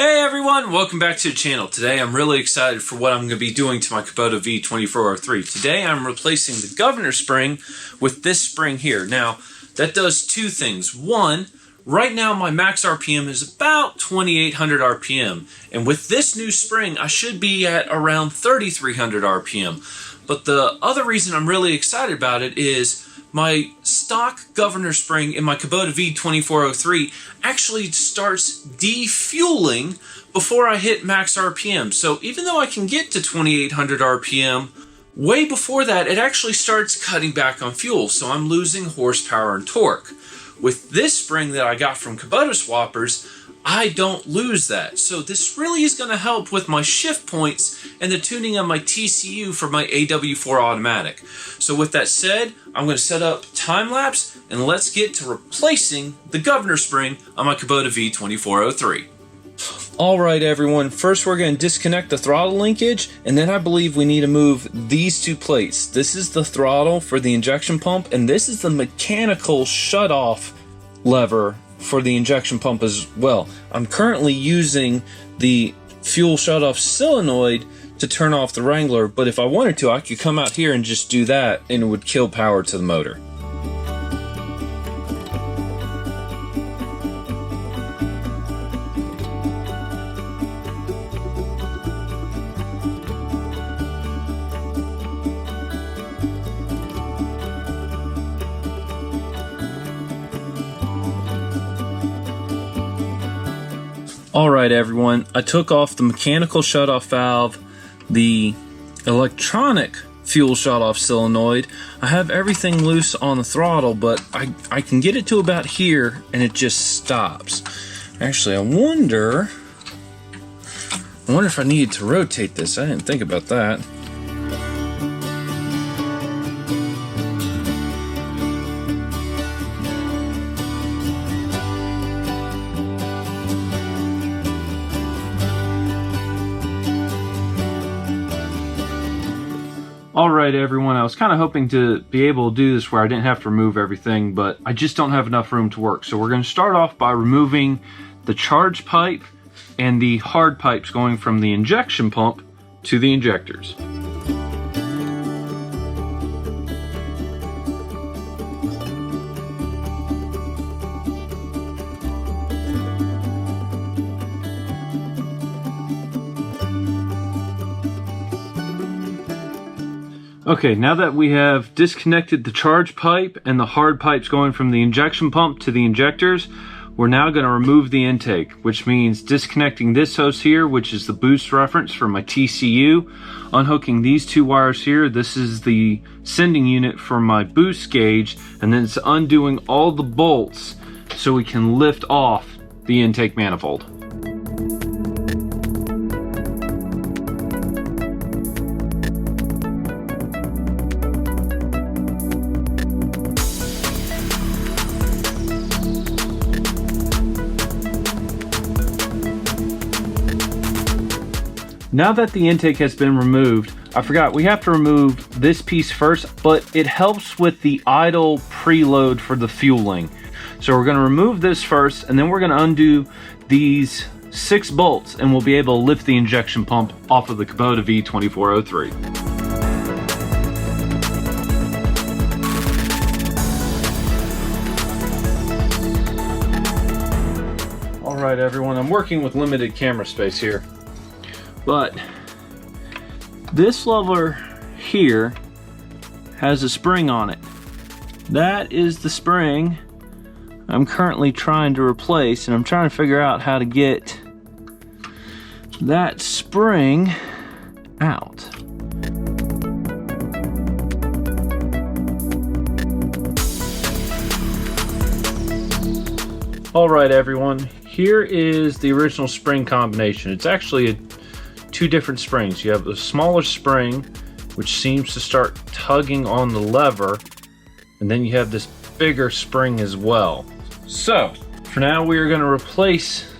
Hey everyone, welcome back to the channel. Today I'm really excited for what I'm going to be doing to my Kubota V2403. Today I'm replacing the governor spring with this spring here. Now that does two things. One, right now my max RPM is about 2800 RPM, and with this new spring I should be at around 3300 RPM. But the other reason I'm really excited about it is my stock governor spring in my Kubota V2403 actually starts defueling before I hit max RPM. So even though I can get to 2800 RPM, way before that it actually starts cutting back on fuel, so I'm losing horsepower and torque. With this spring that I got from KubotaSwappers, I don't lose that. So this really is going to help with my shift points and the tuning of my TCU for my AW4 automatic. So with that said, I'm going to set up time lapse and let's get to replacing the governor spring on my Kubota V2403. Alright everyone, first we're going to disconnect the throttle linkage, and then I believe we need to move these two plates. This is the throttle for the injection pump, and this is the mechanical shutoff lever for the injection pump as well. I'm currently using the fuel shutoff solenoid to turn off the Wrangler, but if I wanted to, I could come out here and just do that and it would kill power to the motor. Alright everyone, I took off the mechanical shutoff valve, the electronic fuel shutoff solenoid. I have everything loose on the throttle, but I can get it to about here and it just stops. Actually, I wonder if I needed to rotate this. I didn't think about that. Alright everyone, I was kind of hoping to be able to do this where I didn't have to remove everything, but I just don't have enough room to work. So we're going to start off by removing the charge pipe and the hard pipes going from the injection pump to the injectors. Okay, now that we have disconnected the charge pipe and the hard pipes going from the injection pump to the injectors, we're now going to remove the intake, which means disconnecting this hose here, which is the boost reference for my TCU, unhooking these two wires here. This is the sending unit for my boost gauge, and then it's undoing all the bolts so we can lift off the intake manifold. Now that the intake has been removed, I forgot we have to remove this piece first, but it helps with the idle preload for the fueling. So we're going to remove this first, and then we're going to undo these 6 bolts, and we'll be able to lift the injection pump off of the Kubota V2403. Alright everyone, I'm working with limited camera space here. But this lever here has a spring on it. That is the spring I'm currently trying to replace, and I'm trying to figure out how to get that spring out. Alright everyone, here is the original spring combination. It's actually two different springs. You have the smaller spring, which seems to start tugging on the lever, and then you have this bigger spring as well. So for now we are going to replace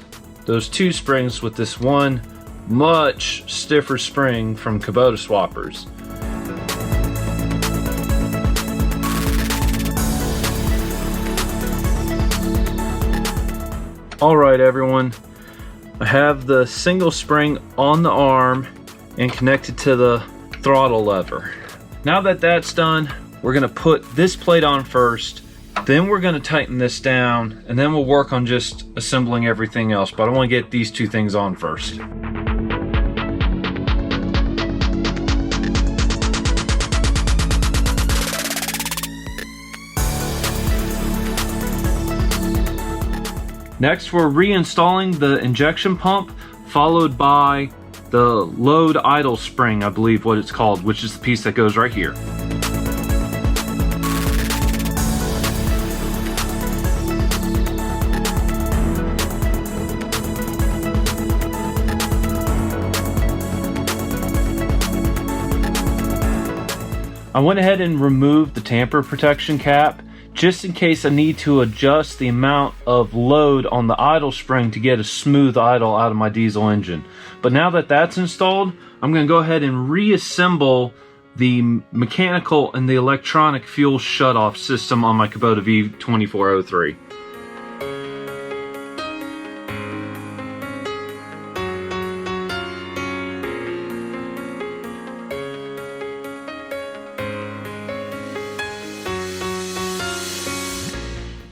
those two springs with this one much stiffer spring from KubotaSwappers. Alright everyone, I have the single spring on the arm and connected to the throttle lever. Now that that's done, we're gonna put this plate on first, then we're gonna tighten this down, and then we'll work on just assembling everything else, but I wanna get these two things on first. Next, we're reinstalling the injection pump, followed by the load idle spring, I believe what it's called, which is the piece that goes right here. I went ahead and removed the tamper protection cap just in case I need to adjust the amount of load on the idle spring to get a smooth idle out of my diesel engine. But now that that's installed, I'm going to go ahead and reassemble the mechanical and the electronic fuel shutoff system on my Kubota V2403.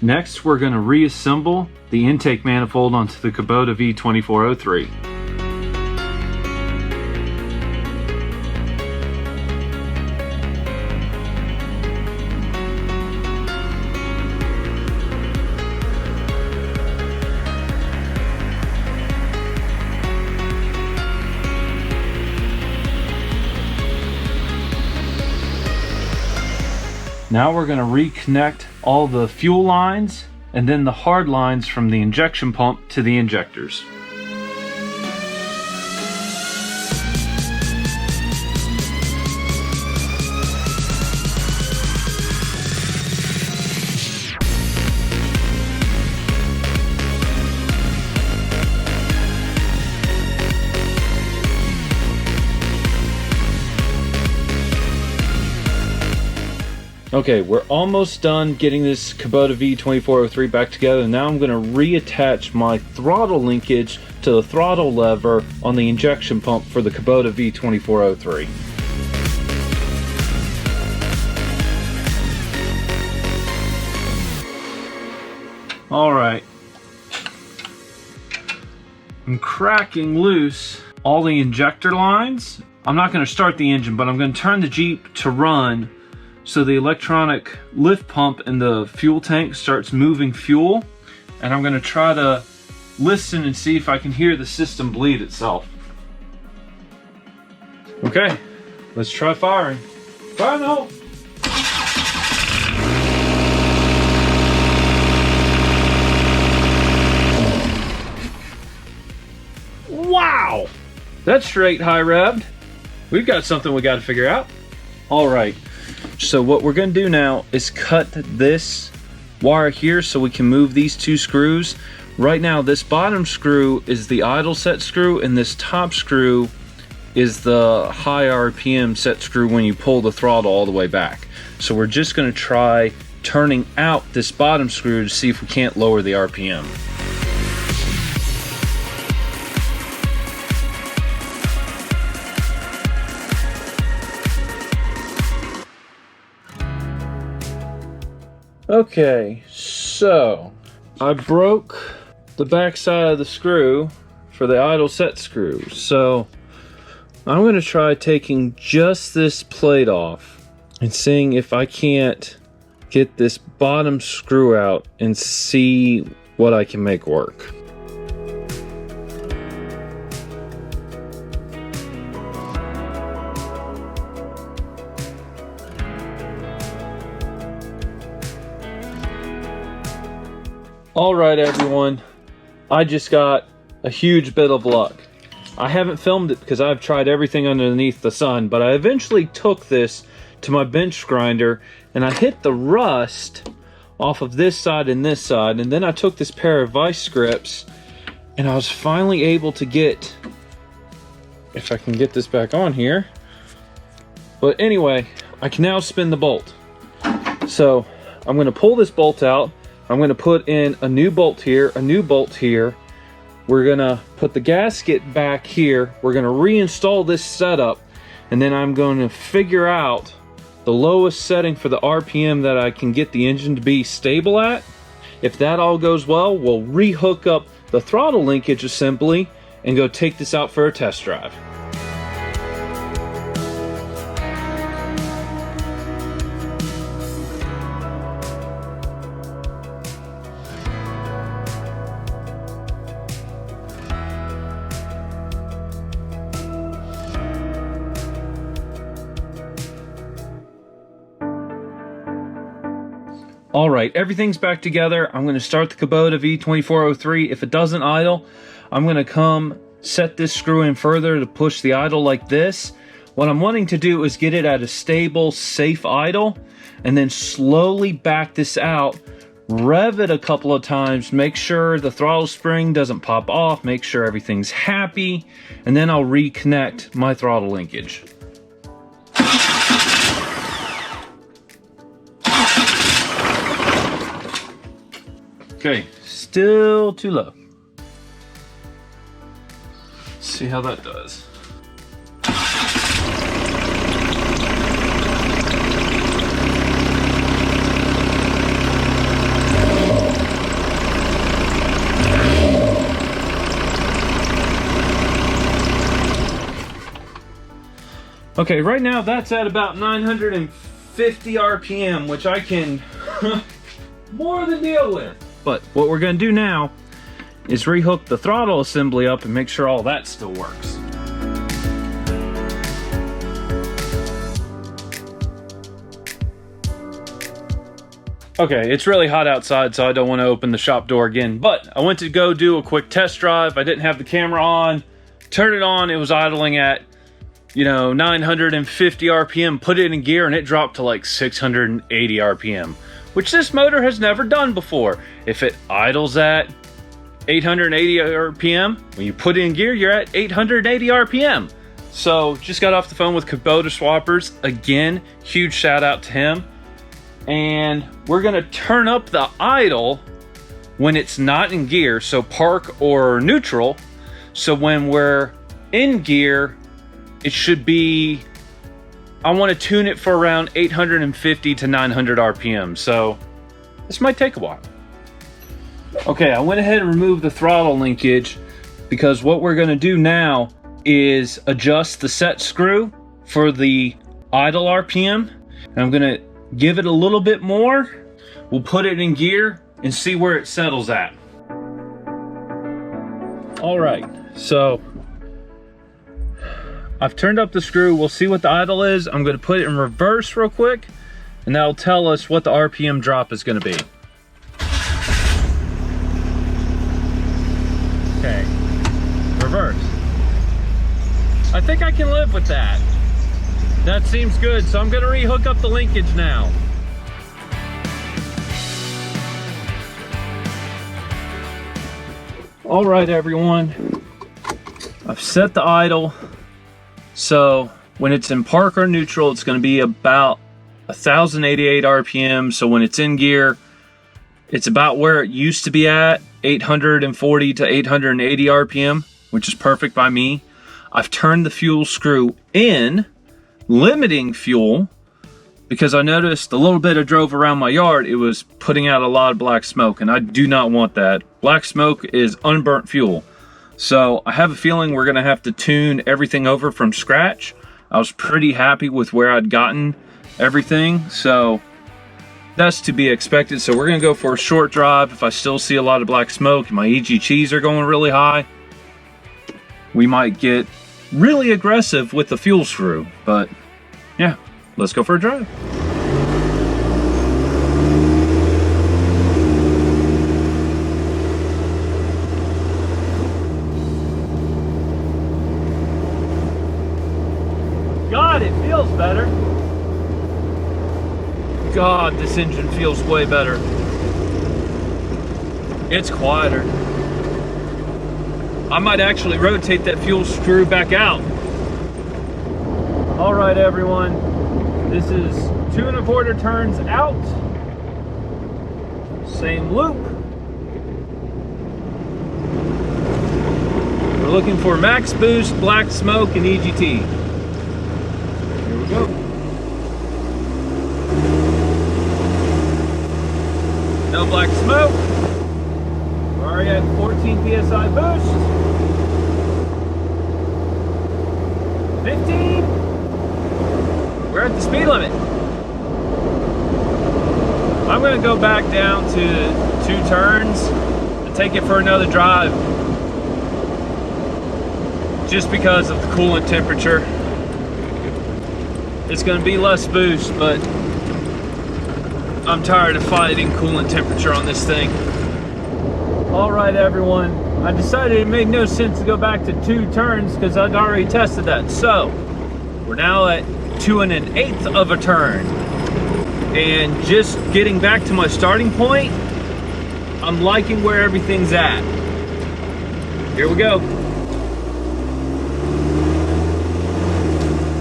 Next, we're going to reassemble the intake manifold onto the Kubota V2403. Now we're going to reconnect all the fuel lines and then the hard lines from the injection pump to the injectors. Okay, we're almost done getting this Kubota V2403 back together. Now I'm going to reattach my throttle linkage to the throttle lever on the injection pump for the Kubota V2403. Alright, I'm cracking loose all the injector lines. I'm not going to start the engine, but I'm going to turn the Jeep to run so the electronic lift pump in the fuel tank starts moving fuel, and I'm going to try to listen and see if I can hear the system bleed itself. Okay, let's try firing. Fire now! Wow! That's straight high revved. We've got something we got to figure out. All right. So what we're going to do now is cut this wire here so we can move these two screws. Right now this bottom screw is the idle set screw and this top screw is the high RPM set screw when you pull the throttle all the way back. So we're just going to try turning out this bottom screw to see if we can't lower the RPM. Okay, so I broke the back side of the screw for the idle set screw. So I'm going to try taking just this plate off and seeing if I can't get this bottom screw out and see what I can make work. Alright everyone, I just got a huge bit of luck. I haven't filmed it because I've tried everything underneath the sun, but I eventually took this to my bench grinder and I hit the rust off of this side and this side, and then I took this pair of vice grips and I was finally able to get, if I can get this back on here, but anyway, I can now spin the bolt. So I'm going to pull this bolt out. I'm going to put in a new bolt here, a new bolt here, we're gonna put the gasket back here. We're gonna reinstall this setup, and then I'm going to figure out the lowest setting for the RPM that I can get the engine to be stable at. If that all goes well, we'll rehook up the throttle linkage assembly and go take this out for a test drive. All right, everything's back together. I'm going to start the Kubota V2403. If it doesn't idle, I'm going to come set this screw in further to push the idle like this. What I'm wanting to do is get it at a stable, safe idle, and then slowly back this out, rev it a couple of times, make sure the throttle spring doesn't pop off, make sure everything's happy, and then I'll reconnect my throttle linkage. Okay, still too low. Let's see how that does. Okay, right now that's at about 950 RPM, which I can more than deal with. But what we're going to do now is rehook the throttle assembly up and make sure all that still works. Okay, it's really hot outside, so I don't want to open the shop door again, but I went to go do a quick test drive. I didn't have the camera on, turned it on, it was idling at, 950 RPM, put it in gear, and it dropped to like 680 RPM. Which this motor has never done before. If it idles at 880 RPM, when you put it in gear, you're at 880 RPM. So just got off the phone with KubotaSwappers. Again, huge shout out to him. And we're gonna turn up the idle when it's not in gear, so park or neutral. So when we're in gear, it should be, I want to tune it for around 850 to 900 RPM, so this might take a while. Okay, I went ahead and removed the throttle linkage because what we're going to do now is adjust the set screw for the idle RPM. And I'm going to give it a little bit more. We'll put it in gear and see where it settles at. All right, so I've turned up the screw. We'll see what the idle is. I'm going to put it in reverse real quick, and that'll tell us what the RPM drop is going to be. Okay, reverse. I think I can live with that. That seems good, so I'm going to rehook up the linkage now. All right, everyone. I've set the idle. So when it's in park or neutral, it's going to be about 1088 RPM. So when it's in gear, it's about where it used to be at, 840 to 880 RPM, which is perfect by me. I've turned the fuel screw in, limiting fuel, because I noticed the little bit I drove around my yard, it was putting out a lot of black smoke, and I do not want that. Black smoke is unburnt fuel. So I have a feeling we're going to have to tune everything over from scratch. I was pretty happy with where I'd gotten everything, so that's to be expected. So we're going to go for a short drive. If I still see a lot of black smoke and my EGCs are going really high, we might get really aggressive with the fuel screw. But yeah, let's go for a drive. God, it feels better. God, this engine feels way better. It's quieter. I might actually rotate that fuel screw back out. All right, everyone. This is 2 1/4 turns out. Same loop. We're looking for max boost, black smoke, and EGT. Here we go. No black smoke. We're already at 14 PSI boost. 15. We're at the speed limit. I'm going to go back down to 2 turns and take it for another drive. Just because of the coolant temperature. It's going to be less boost, but I'm tired of fighting coolant temperature on this thing. Alright everyone, I decided it made no sense to go back to 2 turns because I'd already tested that. So, we're now at 2 1/8 of a turn. And just getting back to my starting point, I'm liking where everything's at. Here we go.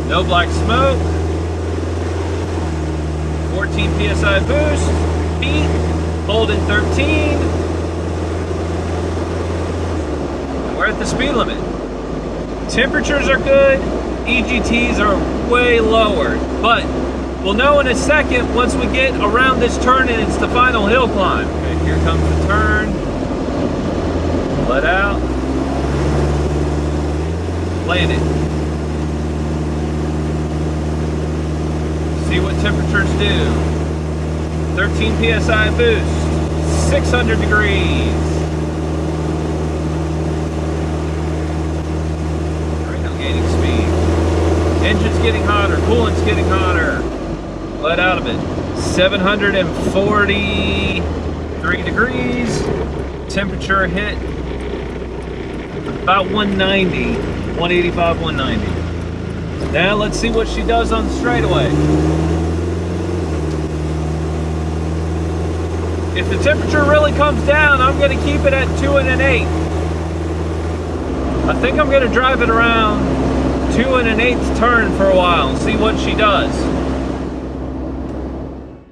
No black smoke. 14 PSI boost. Heat. Holding 13. We're at the speed limit. Temperatures are good. EGTs are way lower. But we'll know in a second once we get around this turn and it's the final hill climb. Okay, here comes the turn. Let out. Land it. See what temperatures do. 13 PSI boost. 600 degrees. Right now gaining speed. Engine's getting hotter. Coolant's getting hotter. Let out of it. 743 degrees. Temperature hit about 190. 185, 190. Now let's see what she does on the straightaway. If the temperature really comes down, I'm going to keep it at 2 1/8. I think I'm going to drive it around 2 1/8 turn for a while and see what she does.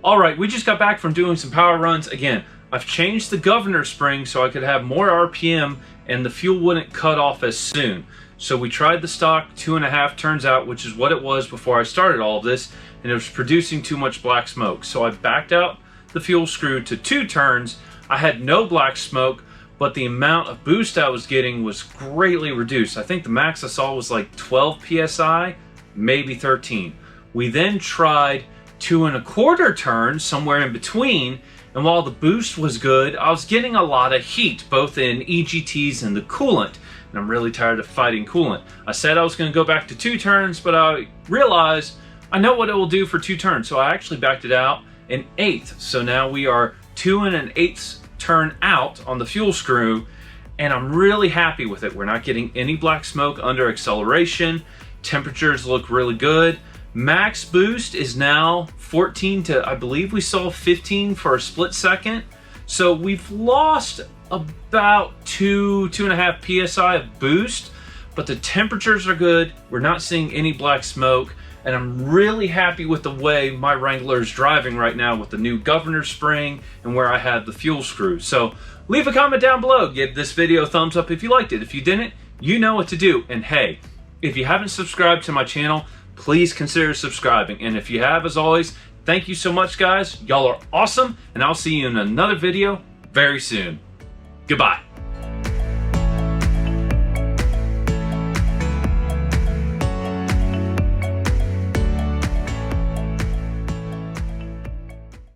Alright, we just got back from doing some power runs. Again, I've changed the governor spring so I could have more RPM and the fuel wouldn't cut off as soon. So we tried the stock 2.5 turns out, which is what it was before I started all of this, and it was producing too much black smoke. So I backed out the fuel screw to 2 turns. I had no black smoke, but the amount of boost I was getting was greatly reduced. I think the max I saw was like 12 PSI, maybe 13. We then tried 2 1/4 turns, somewhere in between, and while the boost was good, I was getting a lot of heat, both in EGTs and the coolant. And I'm really tired of fighting coolant. I said I was going to go back to 2 turns, but I realized I know what it will do for 2 turns, so I actually backed it out an 1/8. So now we are 2 1/8 turn out on the fuel screw, and I'm really happy with it. We're not getting any black smoke under acceleration. Temperatures look really good. Max boost is now 14 to, I believe we saw 15 for a split second. So we've lost about 2.5 PSI of boost, but the temperatures are good. We're not seeing any black smoke, and I'm really happy with the way my Wrangler is driving right now with the new governor spring and where I have the fuel screw. So leave a comment down below. Give this video a thumbs up if you liked it. If you didn't, you know what to do. And hey, if you haven't subscribed to my channel, please consider subscribing. And if you have, as always, thank you so much, guys. Y'all are awesome, and I'll see you in another video very soon. Goodbye.